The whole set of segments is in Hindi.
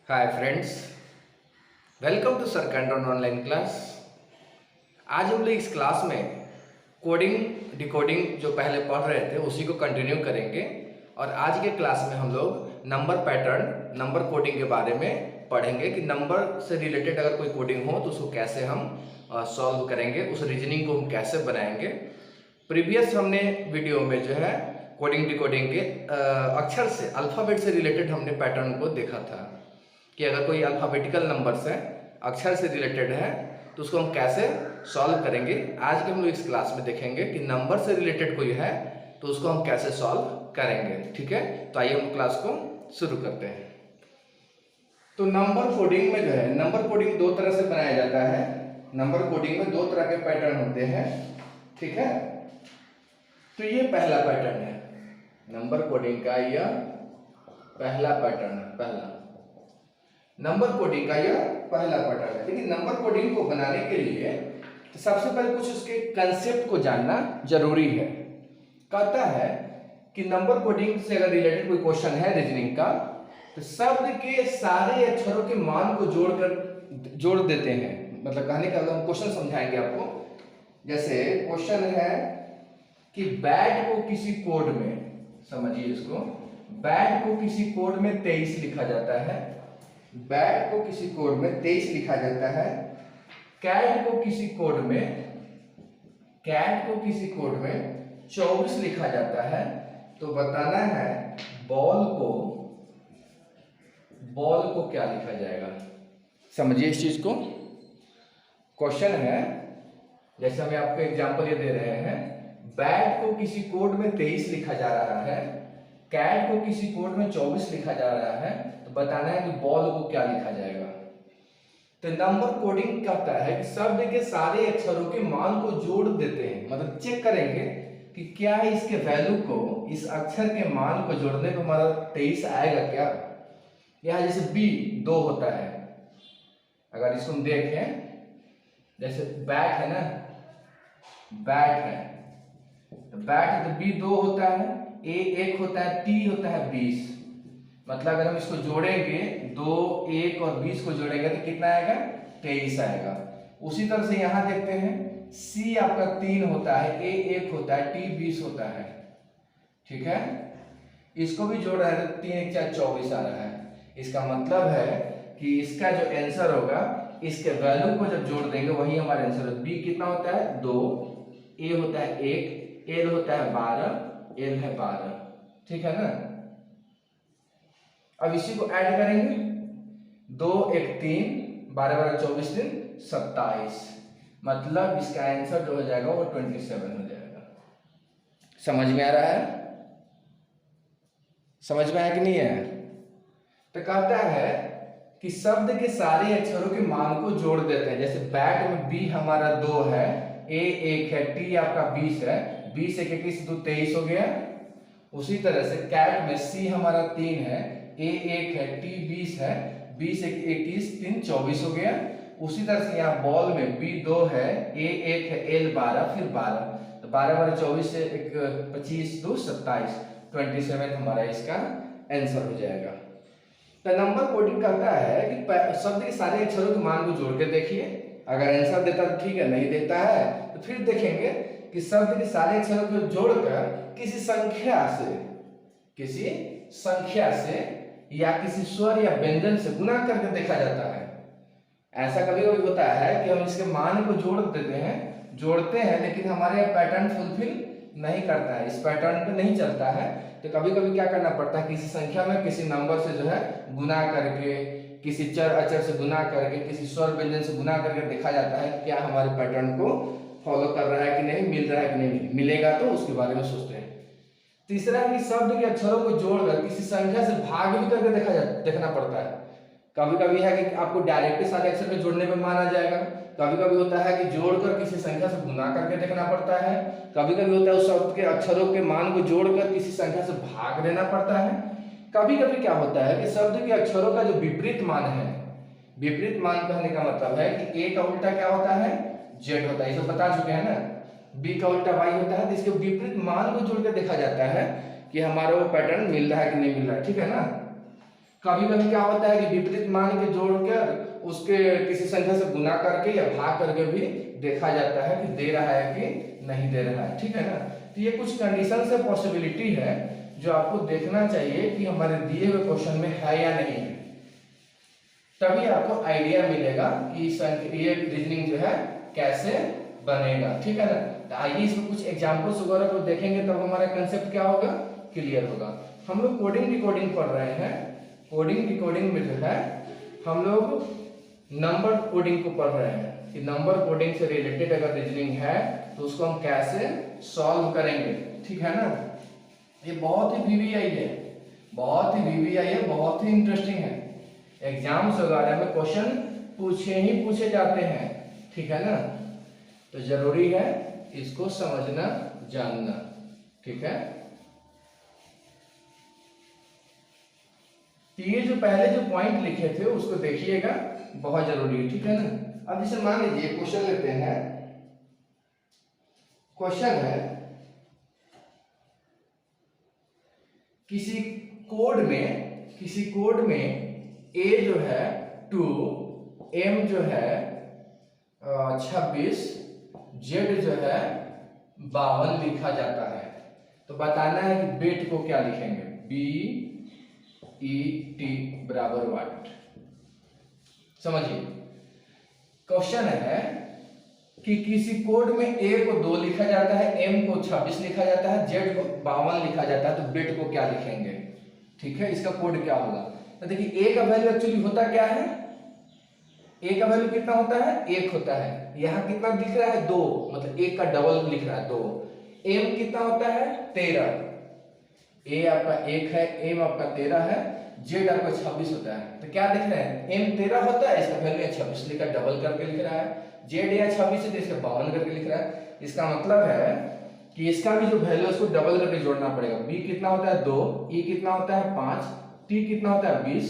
Hi friends, welcome to sir Canton online class. आज हम लोग इस क्लास में कोडिंग डिकोडिंग जो पहले पढ़ रहे थे उसी को कंटिन्यू करेंगे। और आज के क्लास में हम लोग नंबर पैटर्न, नंबर कोडिंग के बारे में पढ़ेंगे कि नंबर से रिलेटेड अगर कोई कोडिंग हो तो उसको कैसे हम सॉल्व करेंगे, उस रीजनिंग को हम कैसे बनाएंगे। प्रीवियस हमने वीडियो में जो है कोडिंग डिकोडिंग के अक्षर से, अल्फ़ाबेट से रिलेटेड हमने पैटर्न को देखा था कि अगर कोई अल्फ़ाबेटिकल नंबर्स है, अक्षर से रिलेटेड है, तो उसको हम कैसे सॉल्व करेंगे। आज के हम लोग इस क्लास में देखेंगे कि नंबर से रिलेटेड कोई है तो उसको हम कैसे सॉल्व करेंगे। ठीक है, तो आइए हम क्लास को शुरू करते हैं। तो नंबर कोडिंग में जो है, नंबर कोडिंग दो तरह से बनाया जाता है। नंबर कोडिंग में दो तरह के पैटर्न होते हैं। ठीक है, तो ये पहला पैटर्न है नंबर कोडिंग का, यह पहला पैटर्न है। पहला नंबर कोडिंग का यह पहला पैटर्न है। लेकिन नंबर कोडिंग को बनाने के लिए तो सबसे पहले कुछ उसके कंसेप्ट को जानना जरूरी है। कहता है कि नंबर कोडिंग से अगर रिलेटेड कोई क्वेश्चन है रीजनिंग का, तो शब्द के सारे अक्षरों के मान को जोड़ देते हैं। मतलब कहने का हम क्वेश्चन समझाएंगे आपको। जैसे क्वेश्चन है कि बैट को किसी कोड में, समझिए इसको, बैट को किसी कोड में 23 लिखा जाता है। बैट को किसी कोड में 23 लिखा जाता है। कैट को किसी कोड में 24 लिखा जाता है। तो बताना है बॉल को क्या लिखा जाएगा। समझिए इस चीज को। क्वेश्चन है, जैसे हम आपको एग्जांपल ये दे रहे हैं, बैट को किसी कोड में 23 लिखा जा रहा है, कैट को किसी कोड में 24 लिखा जा रहा है, तो बताना है कि बॉल को क्या लिखा जाएगा। तो नंबर कोडिंग कहता है कि शब्द के सारे अक्षरों के मान को जोड़ देते हैं। मतलब चेक करेंगे कि क्या इसके वैल्यू को, इस अक्षर के मान को जोड़ने पर हमारा 23 आएगा क्या। यहां जैसे बी 2 होता है, अगर इसको हम देखें, जैसे बैट है ना, बैट है तो बैट तो बी 2 होता है, ए 1 होता है, टी होता है 20। मतलब अगर हम इसको जोड़ेंगे, 2, 1 और 20 को जोड़ेंगे तो कितना आएगा, 23 आएगा। उसी तरह से यहां देखते हैं, सी आपका 3 होता है, ए 1 होता है, टी 20 होता है। ठीक है, इसको भी जोड़ रहे हैं तो 3 1 4 24 आ रहा है। इसका मतलब है कि इसका जो आंसर होगा, इसके वैल्यू को जब जोड़ देंगे वही हमारा आंसर है। बी कितना होता है, 2, ए होता है 1, एल होता है 12, एल है 12। ठीक है ना। अब इसी को ऐड करेंगे, 2 1 3, 12 12 24 3 27। मतलब इसका आंसर जो हो जाएगा वो 27 हो जाएगा। समझ में आ रहा है? समझ में आया कि नहीं है? तो कहता है कि शब्द के सारे अक्षरों के मान को जोड़ देते हैं। जैसे बैट में बी हमारा 2 है, ए 1 है, टी आपका 20 है, 20 1 21 2 23 हो गया। उसी तरह से कैट में सी हमारा 3 है, ए 1 है, टी 20 है, 20 1 21 3 24 हो गया। उसी तरह से यहाँ बॉल में बी 2 है, ए 1 है, एल 12 फिर 12, तो 12 12 24 से 25 2 27, 27 हमारा इसका आंसर हो जाएगा। तो नंबर कोडिंग कहता है कि शब्द के सारे अक्षरों के मान को जोड़ के देखिए। अगर आंसर देता तो ठीक है, नहीं देता है तो फिर देखेंगे कि शब्द के सारे अक्षरों को जोड़कर किसी संख्या से या किसी स्वर या व्यंजन से गुना करके देखा जाता है। ऐसा कभी कभी होता है कि हम इसके मान को जोड़ते हैं लेकिन हमारे पैटर्न फुलफिल नहीं करता है, इस पैटर्न पे नहीं चलता है। तो कभी कभी क्या करना पड़ता है, किसी संख्या में किसी नंबर से जो है गुना करके, किसी चर अचर से गुना करके, किसी स्वर व्यंजन से गुना करके देखा जाता है कि क्या हमारे पैटर्न को फॉलो कर रहा है कि नहीं, मिल रहा है कि नहीं। मिलेगा तो उसके बारे में सोचते हैं। तीसरा कि शब्द के अक्षरों को जोड़कर किसी संख्या से भाग भी करके देखना पड़ता है। कभी कभी है कि आपको डायरेक्ट सारे अक्षर को जोड़ने पे मान आ जाएगा, कभी कभी होता है कि जोड़कर किसी संख्या से गुना करके देखना पड़ता है, कभी कभी होता है उस शब्द के अक्षरों के मान को जोड़कर किसी संख्या से भाग देना पड़ता है। कभी कभी क्या होता है कि शब्द के अक्षरों का जो विपरीत मान है, विपरीत मान कहने का मतलब है कि ए का उल्टा क्या होता है, जेड होता है, ये सब बता चुके हैं ना। बी का उल्टा वाई होता है, तो इसके विपरीत मान को जोड़कर देखा जाता है कि हमारा वो पैटर्न मिल रहा है कि नहीं मिल रहा है। ठीक है ना। कभी कभी क्या होता है कि विपरीत मान के जोड़कर उसके किसी संख्या से गुना करके या भाग करके भी देखा जाता है कि दे रहा है कि नहीं दे रहा है, ठीक है ना। तो ये कुछ कंडीशन से पॉसिबिलिटी है जो आपको देखना चाहिए कि हमारे दिए हुए क्वेश्चन में है या नहीं है, तभी आपको आइडिया मिलेगा कि ये रीजनिंग जो है कैसे बनेगा, ठीक है ना। तो आइए इसमें कुछ एग्जांपल्स वगैरह को देखेंगे तब हमारा कंसेप्ट क्या होगा, क्लियर होगा। हम लोग कोडिंग डिकोडिंग पढ़ रहे हैं। कोडिंग डिकोडिंग में जो है हम लोग नंबर कोडिंग को पढ़ रहे हैं कि नंबर कोडिंग से रिलेटेड अगर रीजनिंग है तो उसको हम कैसे सॉल्व करेंगे, ठीक है ना। ये बहुत ही वीवीआई है, बहुत ही वीवीआई है, बहुत ही इंटरेस्टिंग है। एग्जाम्स वगैरह में क्वेश्चन पूछे जाते हैं, ठीक है ना। तो जरूरी है इसको समझना जानना, ठीक है। तो ये जो पहले जो पॉइंट लिखे थे उसको देखिएगा, बहुत जरूरी है, ठीक है ना। अब जैसे मान लीजिए क्वेश्चन लेते हैं। क्वेश्चन है किसी कोड में a जो है 2, m जो है 26, z जो है 52 लिखा जाता है। तो बताना है कि बेट को क्या लिखेंगे, BET बराबर व्हाट। समझिए क्वेश्चन है कि किसी कोड में a को 2 लिखा जाता है, m को 26 लिखा जाता है, z को 52 लिखा जाता है, तो बेट को क्या लिखेंगे, ठीक है। इसका कोड क्या होगा। तो देखिए a का वैल्यू एक्चुअली होता क्या है, a का वैल्यू कितना होता है, 1 होता है। यहाँ कितना दिख रहा है, 2, मतलब 1 का डबल लिख रहा है 2। m कितना होता है, 13। a आपका 1 है, m आपका 13 है, z आपका 26 होता है। तो क्या दिख रहे हैं, m 13 होता है, इसका वैल्यू 26 लिखा डबल करके लिख रहा है, z या 26 है तो इसका 52 करके लिख रहा है। इसका मतलब है कि इसका भी जो वैल्यू है उसको डबल करके जोड़ना पड़ेगा। b कितना होता है 2, e कितना होता है 5, t कितना होता है 20।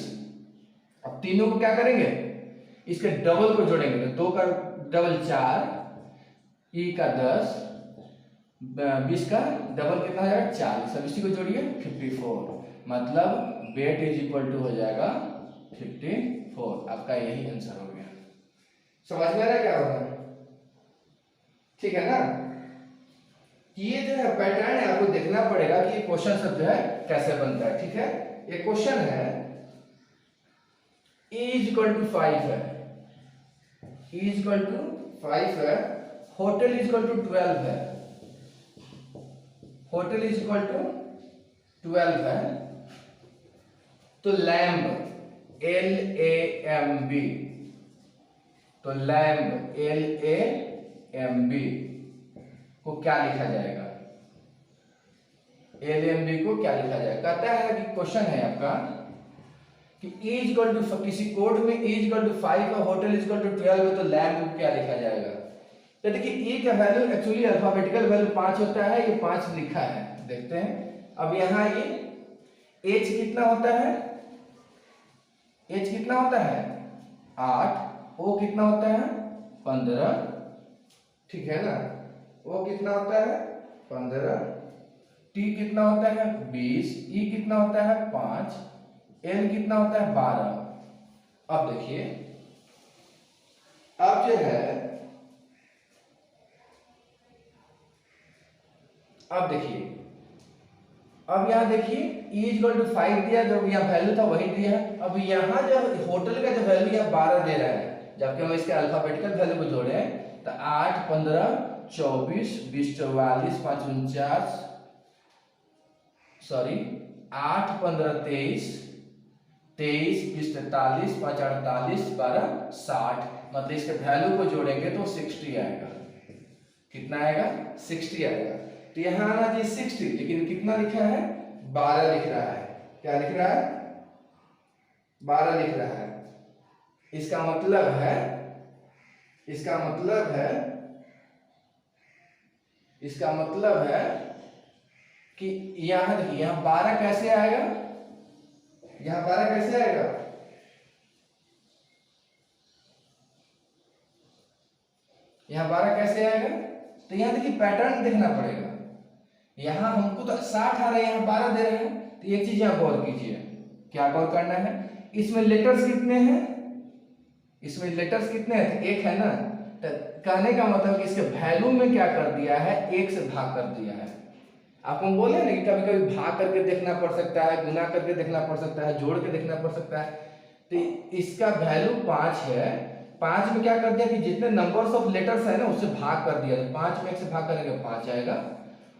अब तीनों को क्या करेंगे, इसके डबल को जोड़ेंगे। तो 2 का डबल 4, e का 10, 20 का डबल कितना हो जाएगा 40। अब इसी को जोड़िए 54, मतलब बेट इज इक्वल टू हो जाएगा 54। आपका यही आंसर हो गया। समझ में आ रहा है क्या होगा, ठीक है ना। ये जो है पैटर्न है, आपको देखना पड़ेगा कि ये क्वेश्चन सब जो है कैसे बनता है, ठीक है। ये क्वेश्चन है a इज इक्वल टू 5 है, e इज इक्वल टू 5 है, होटल इज इक्वल टू 12 है, होटल इज इक्वल टू 12 है। तो लैम्ब LAMB, तो लैम्ब LAMB को क्या लिखा जाएगा, LAMB को क्या लिखा जाएगा। कहता है कि क्वेश्चन है आपका कि e इक्वल टू, किसी कोड में e इक्वल टू 5 और होटल इक्वल टू 12 है, तो लैम्ब को क्या लिखा जाएगा। तो देखिए e का वैल्यू एक्चुअली अल्फाबेटिकल वैल्यू 5 होता है, ये 5 लिखा है, देखते हैं। अब यहाँ ये h कितना होता है, h कितना होता है 8, o कितना होता है 15, ठीक है ना। o कितना होता है 15, t कितना होता है 20, e कितना होता है 5, l कितना होता है 12। अब देखिए, अब जो है, अब देखिए, अब यहाँ देखिए e इक्वल टू 5 दिया, जो यहाँ वैल्यू था वही दिया है। अब यहाँ जो होटल का जो वैल्यू यहाँ 12 दे रहा है, जबकि हम इसके अल्फाबेटिकल वैल्यू को जोड़े तो 8, 15, 24, 20, 44, 5, 49, सॉरी 8, 15, 23, 23, 20, 43, 5, 48, 12, 60, मतलब इसके वैल्यू को जोड़ेंगे तो 60 आएगा। कितना आएगा 60 आएगा। तो यहाँ आना चाहिए 60, लेकिन कितना लिखा है 12 लिख रहा है। क्या लिख रहा है 12 लिख रहा है। इसका मतलब है, इसका मतलब है, इसका मतलब है कि यहाँ देखिए, यहाँ 12 कैसे आएगा, यहाँ 12 कैसे आएगा, यहाँ 12 कैसे आएगा। तो यहाँ देखिए पैटर्न देखना पड़ेगा। यहाँ हमको तो 60 आ रहा है, यहाँ 12 दे रहे हैं। तो एक चीज यहाँ गौर कीजिए, क्या कॉल करना है। इसमें लेटर्स कितने हैं, इसमें लेटर्स कितने हैं, एक है ना। तो कहने का मतलब इसके वैल्यू में क्या कर दिया है, एक से भाग कर दिया है। आपको बोले ना कि कभी कभी भाग करके देखना पड़ सकता है, गुना करके देखना पड़ सकता है, जोड़ के देखना पड़ सकता है। तो इसका वैल्यू 5 है। 5 में क्या कर दिया कि जितने नंबर्स ऑफ लेटर्स है ना उससे भाग कर दिया, तो 5 में 1 से भाग करेंगे 5 आएगा।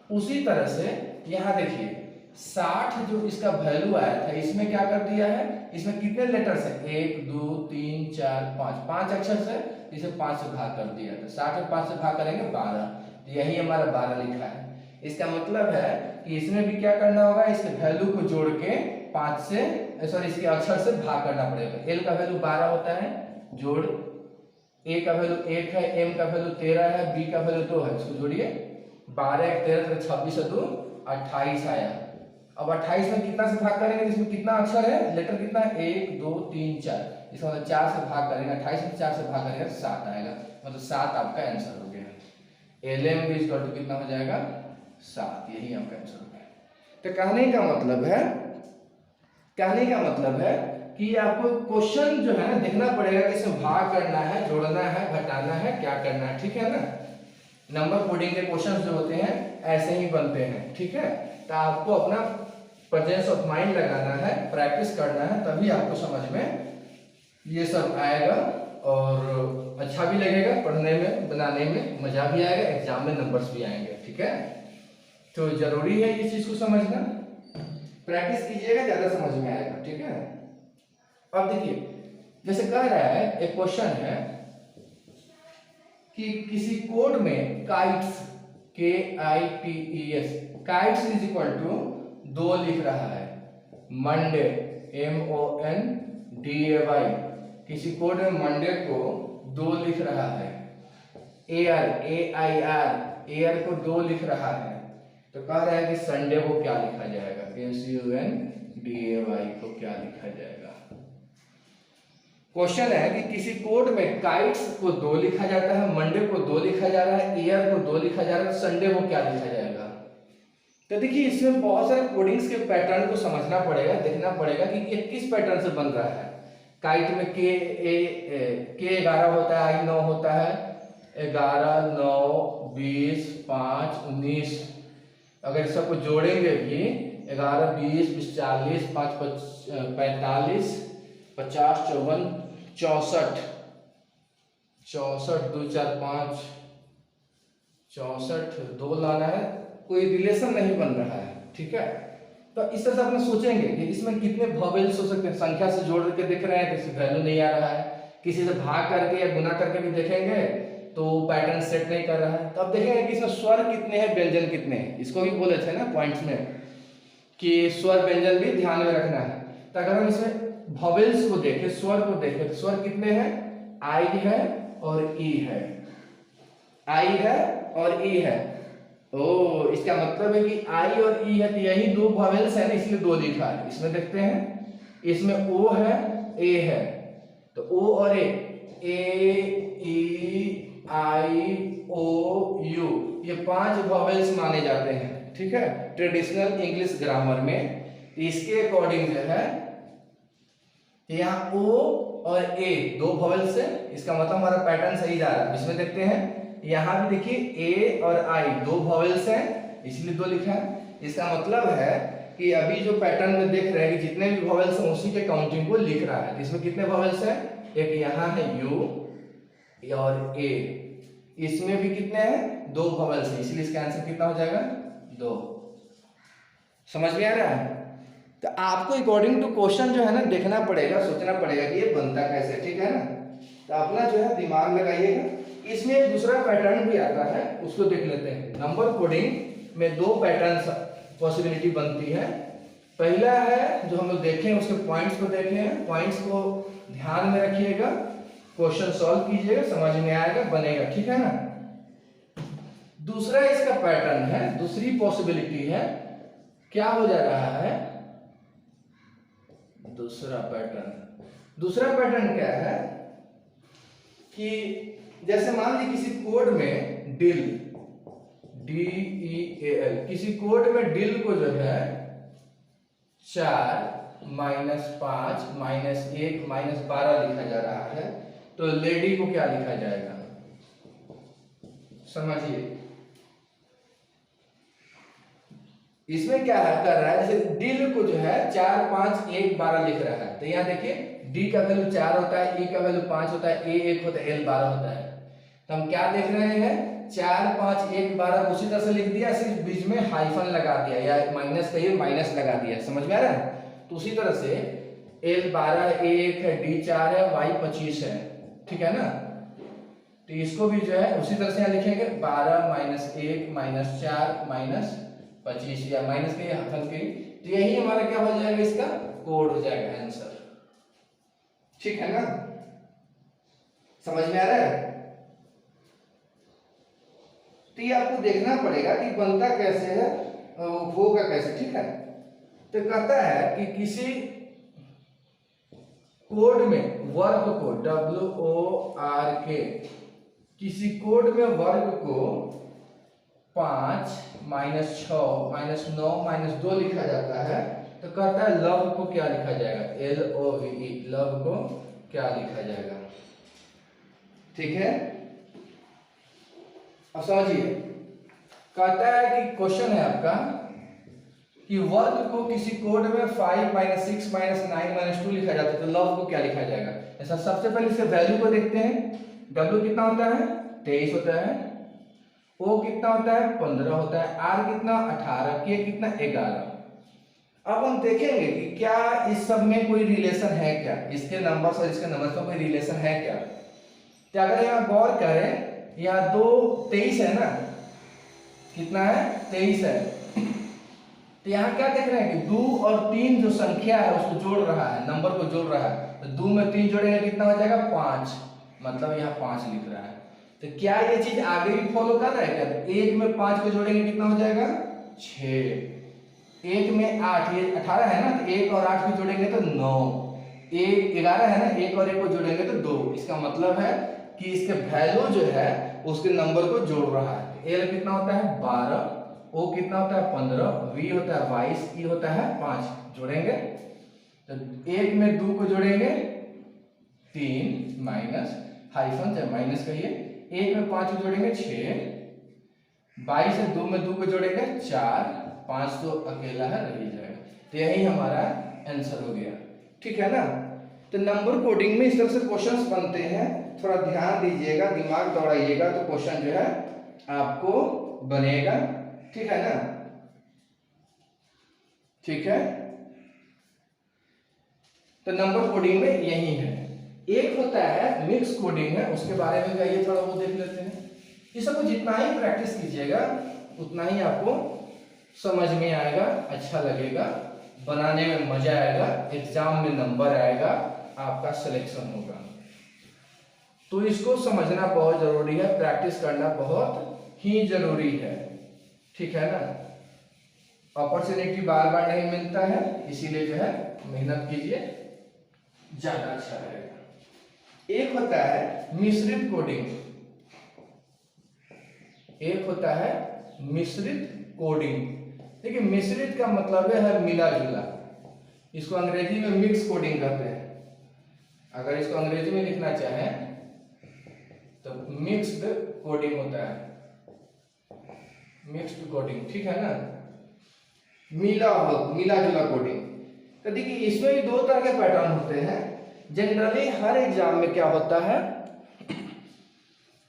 उसी तरह से यहाँ देखिए 60 जो इसका वैल्यू आया था, इसमें क्या कर दिया है, इसमें कितने लेटर्स है, 1 2 3 4 5, 5 अक्षर से इसे 5 से भाग कर दिया। तो 60 में 5 से भाग करेंगे 12, तो यही हमारा 12 लिखा है। इसका मतलब है कि इसमें भी क्या करना होगा, इसके वैल्यू को जोड़ के 5 से सॉरी इसके अक्षर से भाग करना पड़ेगा। एल का वैल्यू 12 होता है, जोड़ ए का वैल्यू 1 है, एम का वैल्यू 13 है, बी का वैल्यू 2 है, इसको जोड़िए 12 13 26 2 28 आया। अब 28 में कितना से भाग करेंगे, इसमें कितना अक्षर है, लेटर कितना है, 1 2 3 4, इसका मतलब 4 से भाग करेंगे, 28 में 4 से भाग करेंगे 7 आएगा, मतलब 7 आपका आंसर हो गया। एलएम भी इक्वल टू कितना हो जाएगा, 7, यही आपका आंसर हो गया। तो कहने का मतलब है कि आपको क्वेश्चन जो है ना देखना पड़ेगा कि इसमें भाग करना है, जोड़ना है, घटाना है, क्या करना है, ठीक है ना। नंबर कोडिंग के क्वेश्चंस जो होते हैं ऐसे ही बनते हैं, ठीक है। तो आपको अपना प्रेजेंस ऑफ माइंड लगाना है, प्रैक्टिस करना है, तभी आपको समझ में ये सब आएगा और अच्छा भी लगेगा, पढ़ने में बनाने में मजा भी आएगा, एग्जाम में नंबर्स भी आएंगे, ठीक है। तो जरूरी है इस चीज को समझना, प्रैक्टिस कीजिएगा ज्यादा समझ में आएगा, ठीक है। अब देखिए जैसे कह रहा है, एक क्वेश्चन है कि किसी कोड में kites KITES kites is equal to 2 लिख रहा है, मंडे MONDAY, किसी कोड में मंडे को 2 लिख रहा है, एयर को 2 लिख रहा है। तो कह रहा है कि संडे को क्या लिखा जाएगा, SUNDAY को क्या लिखा जाएगा। क्वेश्चन है कि किसी कोड में काइट्स को 2 लिखा जाता है, मंडे को 2 लिखा जा रहा है, एयर को 2 लिखा जा रहा है, संडे को क्या लिखा जाएगा। तो देखिए इसमें बहुत सारे कोडिंग्स के पैटर्न को समझना पड़ेगा, देखना पड़ेगा कि ये किस पैटर्न से बन रहा है। काइट में के 11 होता है, I 9 होता है, 11 9 20 5 19, अगर सबको जोड़ेंगे भी 11 20 20 40 5 45 50 54 64 64 2 4 5 64 2 लाना है, कोई रिलेशन नहीं बन रहा है, ठीक है। तो इस तरह से अपने सोचेंगे कि इसमें कितने वॉवेल्स हो सकते हैं, संख्या से जोड़ के देख रहे हैं तो इसकी वैल्यू नहीं आ रहा है, किसी से भाग करके या गुना करके भी देखेंगे तो पैटर्न सेट नहीं कर रहा है। तो अब देखेंगे कि इसमें स्वर कितने हैं, व्यंजन कितने हैं, इसको भी बोले थे ना पॉइंट्स में कि स्वर व्यंजन भी ध्यान में रखना है। तो अगर हम इसमें वॉवेल्स को देखें, स्वर को देखें, तो स्वर कितने हैं, आई है और ई है, आई है और ई है। ओ इसका मतलब है कि आई और ई है, तो यही 2 वॉवेल्स है ना, इसलिए 2 लिखा है। इसमें देखते हैं, इसमें ओ है, ए है, तो ओ और ए ई आई ओ यू, ये 5 वॉवेल्स माने जाते हैं, ठीक है, ट्रेडिशनल इंग्लिश ग्रामर में। इसके अकॉर्डिंग जो है यहाँ ओ और ए 2 वॉवेल्स है, इसका मतलब हमारा पैटर्न सही जा रहा है। इसमें देखते हैं, यहाँ भी देखिए ए और आई 2 वॉवेल्स हैं, इसलिए 2 लिखा है। इसका मतलब है कि अभी जो पैटर्न में देख रहे हैं कि जितने भी वॉवेल्स हैं उसी के काउंटिंग को लिख रहा है। इसमें कितने वॉवेल्स हैं, एक यहाँ है यू और ए, इसमें भी कितने हैं, 2 वॉवेल्स हैं, इसलिए इसका आंसर कितना हो जाएगा, 2। समझ में आ रहा है। तो आपको अकॉर्डिंग टू क्वेश्चन जो है ना देखना पड़ेगा, सोचना पड़ेगा कि ये बनता कैसे, ठीक है ना। तो अपना जो है दिमाग लगाइएगा। इसमें एक दूसरा पैटर्न भी आता है, उसको देख लेते हैं। नंबर कोडिंग में 2 पैटर्न पॉसिबिलिटी बनती है। पहला है जो हम लोग देखें, उसके पॉइंट्स को देखे हैं, पॉइंट्स को ध्यान में रखिएगा, क्वेश्चन सॉल्व कीजिएगा, समझ में आएगा, बनेगा, ठीक है ना। दूसरा इसका पैटर्न है, दूसरी पॉसिबिलिटी है, क्या हो जा रहा है, दूसरा पैटर्न क्या है कि जैसे मान लीजिए किसी कोड में डिल DEAL, किसी कोड में डिल को जो है 4 माइनस 5 माइनस 1 माइनस 12 लिखा जा रहा है, तो लेडी को क्या लिखा जाएगा समझिए। इसमें क्या है कर रहा है, जैसे दिल को जो है 4 5 1 12 लिख रहा है, तो यहाँ देखिए डी का वैल्यू 4 होता है, ई का वैल्यू 5 होता है, ए 1 होता है, एल 12 होता है। तो हम क्या देख रहे हैं 4 5 1 12 उसी तरह से लिख दिया, सिर्फ बीच में हाइफन लगा दिया या माइनस कहिए माइनस लगा दिया, समझ में आ रहा है। तो उसी तरह से एल 12 ए 1 है, डी 4 है, वाई 25 है, ठीक है ना। तो इसको भी जो है उसी तरह से यहाँ लिखेंगे 12 माइनस 1 माइनस 4 माइनस 25 या माइनस के हाइफन के, तो यही हमारा क्या हो जाएगा, इसका कोड हो जाएगा आंसर, ठीक है ना। समझ में आ रहा है। तो ये आपको देखना पड़ेगा कि बनता कैसे है, होगा कैसे, ठीक है। तो कहता है कि किसी कोड में वर्ग को WORK, किसी कोड में वर्ग को 5 माइनस 6 माइनस 9 माइनस 2 लिखा जाता है, तो कहता है लव को क्या लिखा जाएगा, LOVE, लव को क्या लिखा जाएगा, ठीक है। अब समझिए, कहता है कि क्वेश्चन है आपका कि वर्ग को किसी कोड में 5 माइनस 6 माइनस 9 माइनस 2 लिखा जाता है, तो लव को क्या लिखा जाएगा। ऐसा सबसे पहले इसके वैल्यू को देखते हैं। W कितना होता है 23 होता है, O कितना होता है 15 होता है, R कितना 18, K कितना 11। अब हम देखेंगे कि क्या इस सब में कोई रिलेशन है क्या, इसके नंबर और इसके नंबर में कोई रिलेशन है क्या। तो अगर यहाँ गौर करें, यहाँ 2 23 है ना, कितना है 23 है, तो यहाँ क्या देख रहे हैं कि 2 और 3 जो संख्या है उसको जोड़ रहा है, नंबर को जोड़ रहा है, तो 2 में 3 जोड़ेंगे कितना हो जाएगा 5, मतलब यहाँ 5 लिख रहा है। तो क्या ये चीज आगे भी फॉलो कर रहा है क्या, तो 1 में 5 को जोड़ेंगे कितना हो जाएगा 6, 1 में 8, ये 18 है ना, तो 1 और 8 को जोड़ेंगे तो 9, 1 11 है ना, 1 और 1 को जोड़ेंगे तो 2। इसका मतलब है कि इसके वैल्यू जो है उसके नंबर को जोड़ रहा है। एल कितना होता है 12, ओ कितना होता है 15, वी होता है 22, ई होता है 5, जोड़ेंगे तो 1 में 2 को जोड़ेंगे 3 माइनस हाइफन चाहे माइनस कहिए, 1 में 5 को जोड़ेंगे 6, 22 से 2 में 2 को जोड़ेंगे 4, 5 तो अकेला है रह जाएगा। तो यही हमारा आंसर हो गया, ठीक है ना। तो नंबर कोडिंग में इस तरह से क्वेश्चंस बनते हैं, थोड़ा ध्यान दीजिएगा, दिमाग दौड़ाइएगा तो क्वेश्चन जो है आपको बनेगा, ठीक है ना, ठीक है। तो नंबर कोडिंग में यही है। एक होता है मिक्स कोडिंग है, उसके बारे में आइए थोड़ा वो देख लेते हैं। ये सबको जितना ही प्रैक्टिस कीजिएगा उतना ही आपको समझ में आएगा, अच्छा लगेगा, बनाने में मजा आएगा, एग्जाम में नंबर आएगा, आपका सिलेक्शन होगा। तो इसको समझना बहुत जरूरी है, प्रैक्टिस करना बहुत ही जरूरी है, ठीक है ना। अपॉर्चुनिटी बार बार नहीं मिलता है, इसीलिए जो है मेहनत कीजिए, ज्यादा अच्छा रहेगा। एक होता है मिश्रित कोडिंग, एक होता है मिश्रित कोडिंग। देखिए मिश्रित का मतलब है मिला जुला, इसको अंग्रेजी में मिक्स कोडिंग कहते हैं। अगर इसको अंग्रेजी में लिखना चाहें तो मिक्स्ड कोडिंग होता है, मिक्स्ड कोडिंग, ठीक है ना, मिला जुला कोडिंग। तो देखिए इसमें भी 2 तरह के पैटर्न होते हैं। जनरली हर एग्जाम में क्या होता है,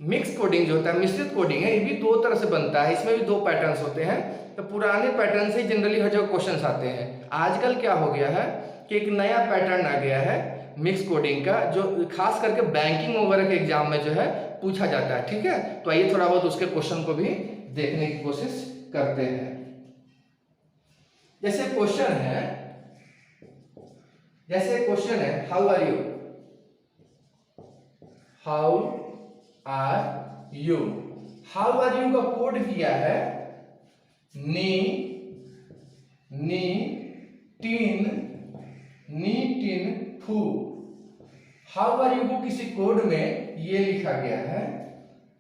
मिक्स कोडिंग जो होता है, मिश्रित कोडिंग है, ये भी 2 तरह से बनता है, इसमें भी 2 पैटर्न्स होते हैं। तो पुराने पैटर्न से जनरली हर जगह क्वेश्चंस आते हैं। आजकल क्या हो गया है कि एक नया पैटर्न आ गया है मिक्स कोडिंग का, जो खास करके बैंकिंग वगैरह के एग्जाम में जो है पूछा जाता है, ठीक है। तो आइए थोड़ा बहुत उसके क्वेश्चन को भी देखने की कोशिश करते हैं। जैसे क्वेश्चन है how are you, how are you, how are you का कोड किया है नी फू। हाउ आर यू को किसी कोड में ये लिखा गया है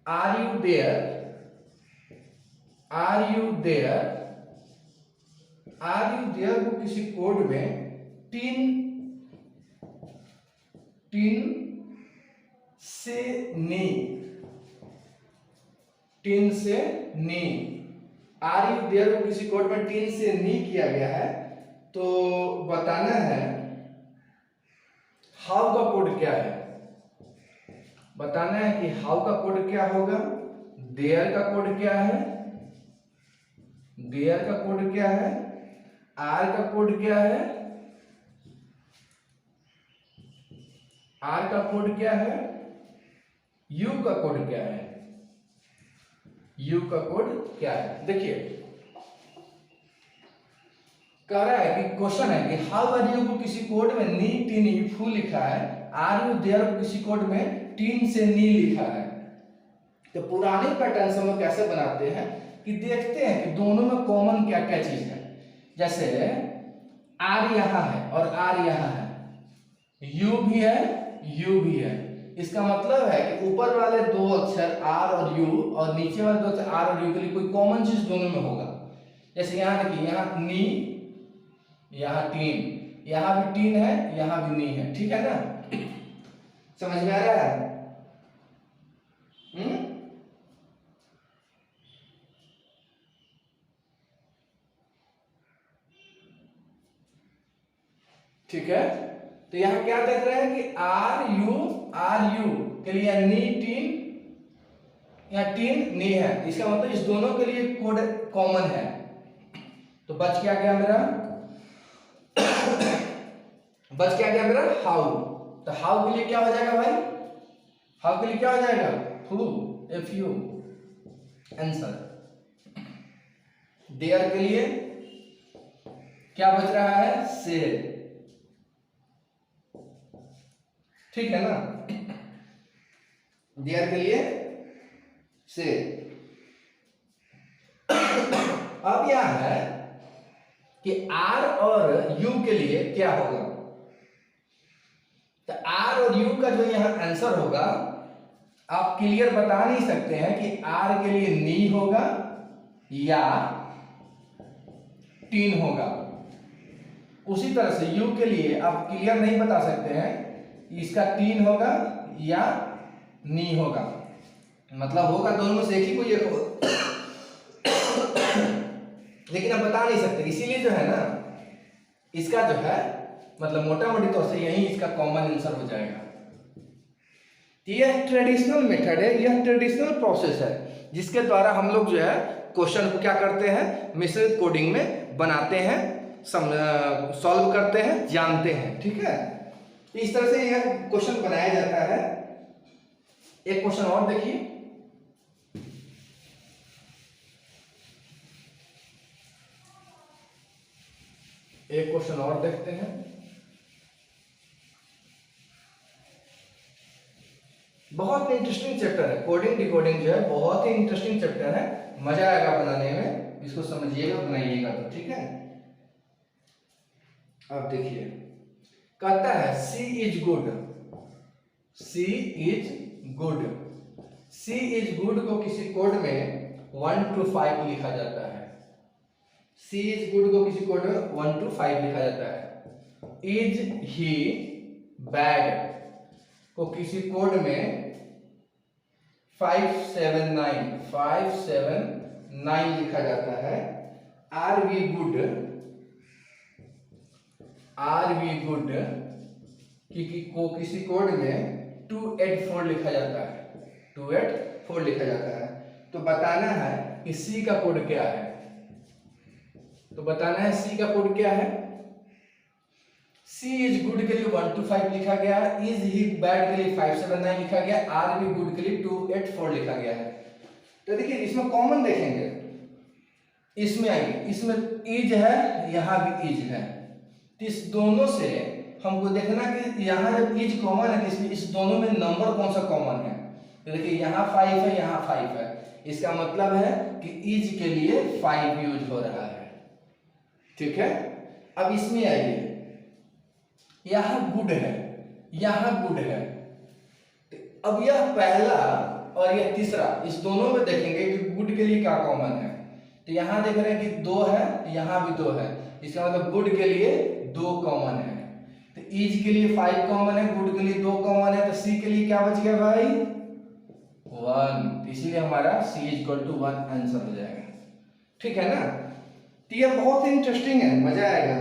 are you there are you there को किसी कोड में टीन से नी, टीन से नी, आर यू देयर को किसी कोड में टीन से नी किया गया है, तो बताना है हाउ का कोड क्या है। बताना है कि हाउ का कोड क्या होगा, देयर का कोड क्या है, देयर का कोड क्या है, आर का कोड क्या है, आर का कोड क्या है, यू का कोड क्या है, यू का कोड क्या है। देखिए कह रहा है कि क्वेश्चन है कि हाउ आर यू को किसी कोड में नी टीन यू लिखा है, आर यू देयर को किसी कोड में टीन से नी लिखा है। तो पुराने पैटर्न से हम लोग कैसे बनाते हैं कि देखते हैं कि दोनों में कॉमन क्या क्या चीज है। जैसे आर यहां है और आर यहां है, यू भी है, यू भी है। इसका मतलब है कि ऊपर वाले दो अक्षर आर और यू और नीचे वाले दो अक्षर आर और यू के लिए कोई कॉमन चीज दोनों में होगा। जैसे यहाँ देखिए, यहाँ नी, यहाँ टीन, यहाँ भी टीन है, यहाँ भी नी है, ठीक है ना, समझ में आ रहा है? ठीक है, तो यहाँ क्या देख रहे हैं कि आर यू के लिए नी टीन, यहाँ टीन नी है, इसका मतलब इस दोनों के लिए कोड कॉमन है। तो बच क्या गया मेरा, बच क्या गया मेरा हाउ। तो हाउ के लिए क्या हो जाएगा भाई, हाउ के लिए क्या हो जाएगा, who, F U, answer. There के लिए क्या बच रहा है, से, ठीक है ना, देयर के लिए से। अब यह है कि आर और यू के लिए क्या होगा। तो आर और यू का जो यहां आंसर होगा, आप क्लियर बता नहीं सकते हैं कि आर के लिए नी होगा या टीन होगा। उसी तरह से यू के लिए आप क्लियर नहीं बता सकते हैं इसका टीन होगा या नी होगा, मतलब होगा दोनों में से एक ही कोई एक होगा, लेकिन आप बता नहीं सकते। इसीलिए जो है ना, इसका जो है मतलब मोटा मोटी तौर से यही इसका कॉमन आंसर हो जाएगा। यह ट्रेडिशनल मेथड है, यह ट्रेडिशनल प्रोसेस है जिसके द्वारा हम लोग जो है क्वेश्चन को क्या करते हैं, मिश्रित कोडिंग में बनाते हैं, सॉल्व करते हैं, जानते हैं, ठीक है। इस तरह से यह क्वेश्चन बनाया जाता है। एक क्वेश्चन और देखिए, एक क्वेश्चन और देखते हैं। बहुत इंटरेस्टिंग चैप्टर है, कोडिंग डिकोडिंग जो है बहुत ही इंटरेस्टिंग चैप्टर है, मजा आएगा बनाने में, इसको समझिएगा बनाइएगा तो, ठीक है। अब देखिए कहता है C is good, C is good, C is good को किसी कोड में 1 to 5 लिखा जाता है। सी इज गुड को किसी कोड में 1 to 5 लिखा जाता है। इज ही बैड को किसी कोड में 579 लिखा जाता है। आर वी गुड को किसी कोड में 284 लिखा जाता है, 284 लिखा जाता है। तो बताना है कि सी का कोड क्या है। तो बताना है सी का कोड क्या है। सी इज गुड के लिए 1 to 5 लिखा गया है, इज ही बैड के लिए 579 लिखा गया, आर वी गुड के लिए 284 लिखा गया है। तो देखिए इसमें कॉमन देखेंगे, इसमें आएगी, इसमें इज है, यहां भी इज है, तो इस दोनों से हमको देखना कि यहाँ जब इज कॉमन है तो इसमें इस दोनों में नंबर कौन सा कॉमन है। तो देखिए यहाँ 5 है, यहाँ 5 है, इसका मतलब है कि इज के लिए 5 यूज हो रहा है, ठीक है। अब इसमें आइए, यहाँ गुड है, यहाँ गुड है, तो अब यह पहला और यह तीसरा, इस दोनों में देखेंगे कि गुड के लिए क्या कॉमन है। तो यहाँ देख रहे हैं कि 2 है, यहाँ भी 2 है, इसका मतलब गुड के लिए 2 कॉमन है, तो इज के लिए 5 कॉमन है, गुड के लिए 2 कॉमन है, तो सी के लिए क्या बच गया भाई 1, इसीलिए हमारा सी इक्वल टू 1 आंसर हो जाएगा। ठीक है ना। तो ये बहुत ही इंटरेस्टिंग है, मजा आएगा,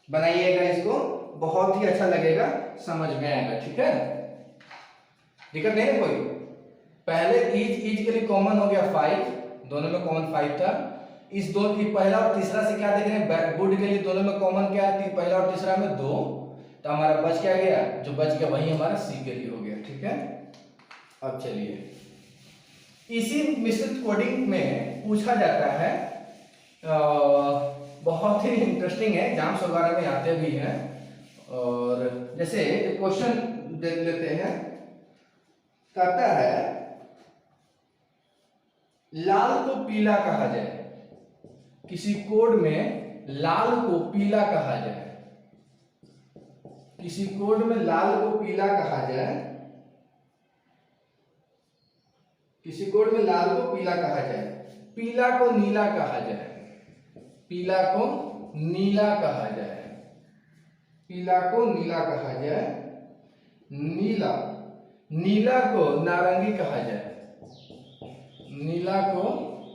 बनाइएगा इसको, बहुत ही अच्छा लगेगा, समझ में आएगा। ठीक है, दिक्कत नहीं है कोई। पहले इज के लिए कॉमन हो गया 5, दोनों में कॉमन 5 था। इस दो की पहला और तीसरा से क्या देख रहे हैं, गुड के लिए दोनों में कॉमन क्या है, पहला और तीसरा में 2, तो हमारा बच क्या गया, जो बच गया वही हमारा सी के लिए हो गया। ठीक है, अब चलिए इसी मिश्रित कोडिंग में पूछा जाता है, बहुत ही इंटरेस्टिंग है, एग्जाम्स वगैरह में आते भी हैं। और जैसे क्वेश्चन देख लेते हैं, कहता है लाल को पीला कहा जाए, किसी कोड में लाल को पीला कहा जाए, किसी कोड में लाल को पीला कहा जाए, किसी कोड में लाल को पीला कहा जाए, पीला को नीला कहा जाए, पीला को नीला कहा जाए, पीला को नीला कहा जाए, नीला नीला को नारंगी कहा जाए, नीला को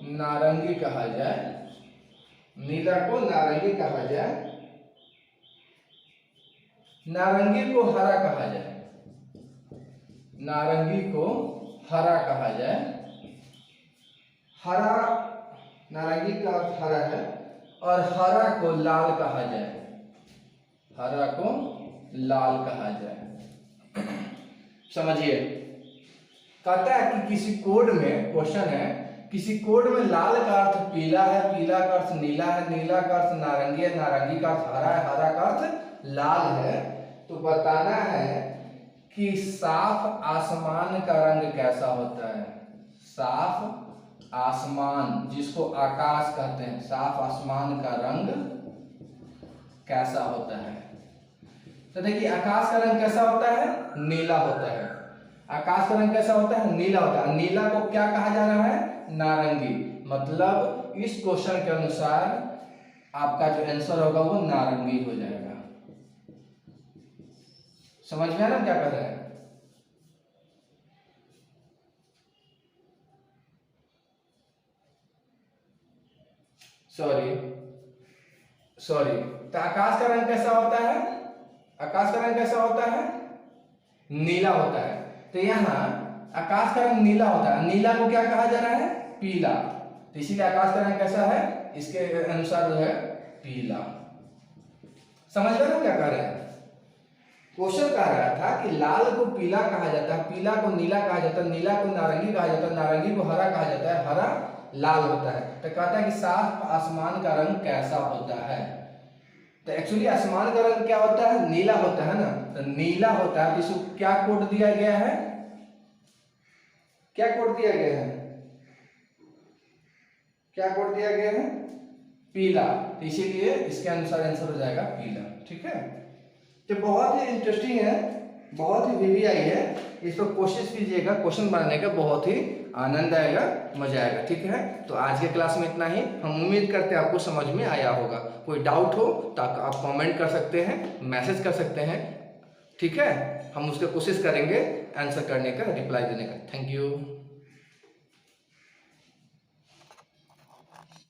नारंगी कहा जाए, नीला को नारंगी कहा जाए, नारंगी को हरा कहा जाए, नारंगी को हरा कहा जाए, हरा नारंगी का अर्थ हरा है, और हरा को लाल कहा जाए, हरा को लाल कहा जाए। समझिए, कहता है कि किसी कोड में, क्वेश्चन है, किसी कोड में लाल का अर्थ पीला है, पीला का अर्थ नीला है, नीला का अर्थ नारंगी है, नारंगी का अर्थ हरा है, हरा का अर्थ लाल है, तो बताना है कि साफ आसमान का रंग कैसा होता है। साफ आसमान, जिसको आकाश कहते हैं, साफ आसमान का रंग कैसा होता है। तो देखिए आकाश का रंग कैसा होता है, नीला होता है। आकाश का रंग कैसा होता है, नीला होता है। नीला को क्या कहा जा रहा है, नारंगी। मतलब इस क्वेश्चन के अनुसार आपका जो आंसर होगा वो नारंगी हो जाएगा। समझ में आ रहा क्या कर रहे हैं। सॉरी, तो आकाश का रंग कैसा होता है, आकाश का रंग कैसा होता है, नीला होता है। तो यहाँ आकाश का रंग नीला होता है, नीला को क्या कहा जा रहा है, पीला, तो इसीलिए आकाश का रंग कैसा है, इसके अनुसार जो है पीला। समझ रहे हो क्या कह रहे हैं। क्वेश्चन कह रहा था कि लाल को पीला कहा जाता है, पीला को नीला कहा जाता है, नीला को नारंगी कहा जाता है, नारंगी को हरा कहा जाता है, हरा लाल होता है। तो कहता है कि साफ आसमान का रंग कैसा होता है। तो एक्चुअली आसमान का रंग क्या होता है, नीला होता है ना, तो नीला होता है। तो इसको क्या कोड दिया गया है, क्या कोड दिया गया है, क्या कोड दिया गया है, पीला। तो इसीलिए इसके अनुसार आंसर हो जाएगा पीला। ठीक है, तो बहुत ही इंटरेस्टिंग है, बहुत ही वीवीआई है। इस पर कोशिश कीजिएगा, क्वेश्चन बनाने का बहुत ही आनंद आएगा, मजा आएगा। ठीक है, तो आज के क्लास में इतना ही। हम उम्मीद करते हैं आपको समझ में आया होगा। कोई डाउट हो तो आप कमेंट कर सकते हैं, मैसेज कर सकते हैं। ठीक है, हम उसकी कोशिश करेंगे आंसर करने का, रिप्लाई देने का। Thank you.